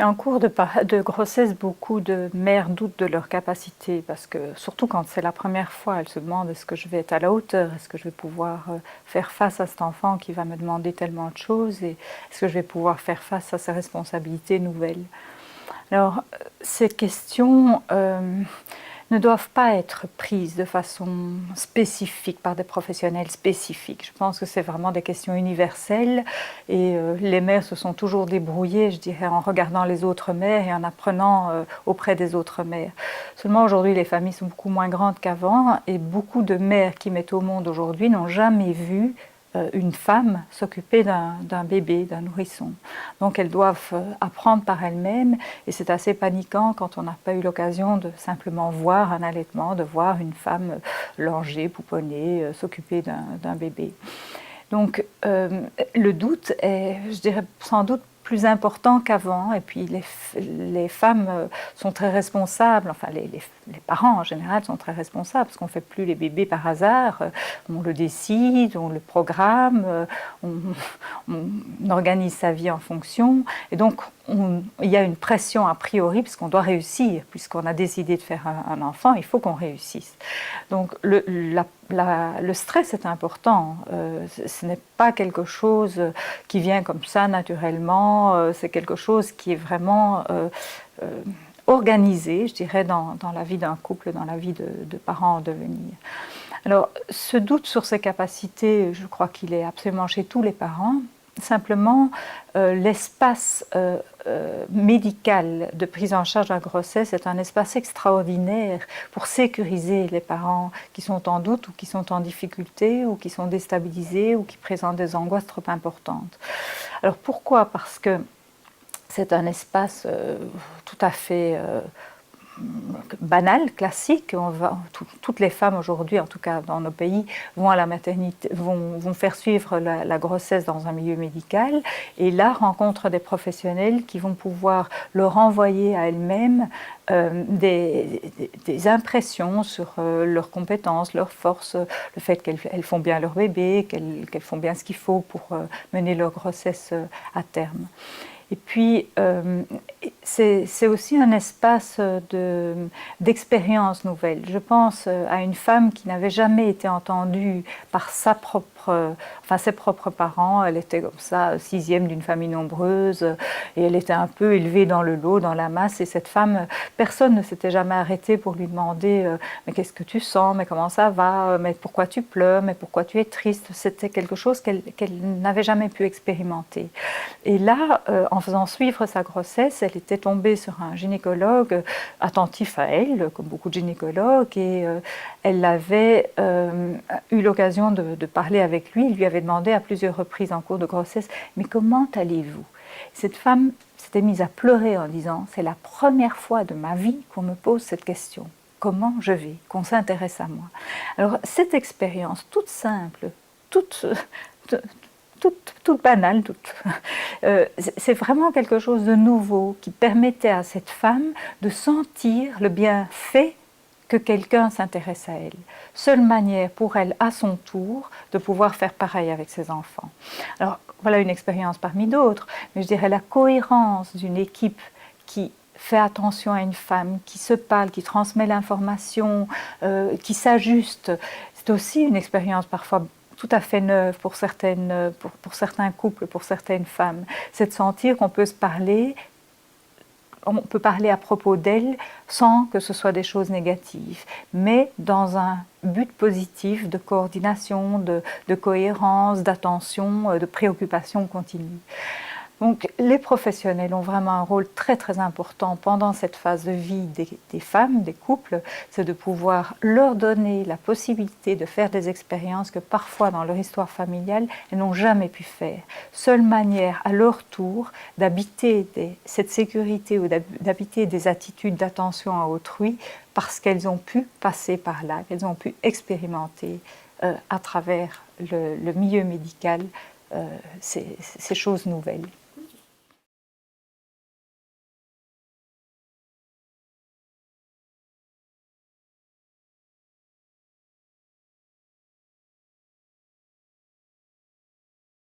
En cours de grossesse, beaucoup de mères doutent de leur capacité parce que, surtout quand c'est la première fois, elles se demandent est-ce que je vais être à la hauteur, est-ce que je vais pouvoir faire face à cet enfant qui va me demander tellement de choses et est-ce que je vais pouvoir faire face à ces responsabilités nouvelles. Alors, ces questions ne doivent pas être prises de façon spécifique par des professionnels spécifiques. Je pense que c'est vraiment des questions universelles et les mères se sont toujours débrouillées, je dirais, en regardant les autres mères et en apprenant auprès des autres mères. Seulement aujourd'hui, les familles sont beaucoup moins grandes qu'avant et beaucoup de mères qui mettent au monde aujourd'hui n'ont jamais vu une femme s'occuper d'un bébé, d'un nourrisson. Donc elles doivent apprendre par elles-mêmes et c'est assez paniquant quand on n'a pas eu l'occasion de simplement voir un allaitement, de voir une femme langer, pouponner, s'occuper d'un bébé. Donc le doute est, je dirais, sans doute plus important qu'avant et puis les femmes sont très responsables, enfin les parents en général sont très responsables parce qu'on ne fait plus les bébés par hasard, on le décide, on le programme, on organise sa vie en fonction et donc il y a une pression a priori puisqu'on doit réussir, puisqu'on a décidé de faire un enfant, il faut qu'on réussisse. Donc le stress est important, ce n'est pas quelque chose qui vient comme ça naturellement, c'est quelque chose qui est vraiment organisé, je dirais, dans la vie d'un couple, dans la vie de parents en devenir. Alors, ce doute sur ses capacités, je crois qu'il est absolument chez tous les parents. Simplement, l'espace médical de prise en charge de la grossesse est un espace extraordinaire pour sécuriser les parents qui sont en doute ou qui sont en difficulté ou qui sont déstabilisés ou qui présentent des angoisses trop importantes. Alors pourquoi? Parce que c'est un espace tout à fait banal, classique. Toutes les femmes aujourd'hui, en tout cas dans nos pays, vont à la maternité, vont faire suivre la grossesse dans un milieu médical et là rencontrent des professionnels qui vont pouvoir leur envoyer à elles-mêmes des impressions sur leurs compétences, leurs forces, le fait qu'elles font bien leur bébé, qu'elles font bien ce qu'il faut pour mener leur grossesse à terme. Et puis, c'est aussi un espace d'expérience nouvelle. Je pense à une femme qui n'avait jamais été entendue par ses propres parents. Elle était comme ça, sixième d'une famille nombreuse, et elle était un peu élevée dans le lot, dans la masse. Et cette femme, personne ne s'était jamais arrêté pour lui demander mais qu'est-ce que tu sens, mais comment ça va, mais pourquoi tu pleures, mais pourquoi tu es triste. C'était quelque chose qu'elle n'avait jamais pu expérimenter. Et là, en faisant suivre sa grossesse, elle était tombée sur un gynécologue attentif à elle, comme beaucoup de gynécologues, et elle avait eu l'occasion de parler avec lui. Il lui avait demandé à plusieurs reprises en cours de grossesse « Mais comment allez-vous » Cette femme s'était mise à pleurer en disant « C'est la première fois de ma vie qu'on me pose cette question. Comment je vais, qu'on s'intéresse à moi ?» Alors cette expérience toute simple, toute banale, c'est vraiment quelque chose de nouveau qui permettait à cette femme de sentir le bienfait que quelqu'un s'intéresse à elle. Seule manière pour elle, à son tour, de pouvoir faire pareil avec ses enfants. Alors voilà une expérience parmi d'autres, mais je dirais la cohérence d'une équipe qui fait attention à une femme, qui se parle, qui transmet l'information, qui s'ajuste. C'est aussi une expérience parfois tout à fait neuve pour certains couples, pour certaines femmes. C'est de sentir qu'on peut se parler, on peut parler à propos d'elles sans que ce soit des choses négatives, mais dans un but positif de coordination, de cohérence, d'attention, de préoccupation continue. Donc les professionnels ont vraiment un rôle très très important pendant cette phase de vie des femmes, des couples, c'est de pouvoir leur donner la possibilité de faire des expériences que parfois dans leur histoire familiale elles n'ont jamais pu faire. Seule manière à leur tour d'habiter cette sécurité ou d'habiter des attitudes d'attention à autrui parce qu'elles ont pu passer par là, qu'elles ont pu expérimenter à travers le milieu médical ces choses nouvelles.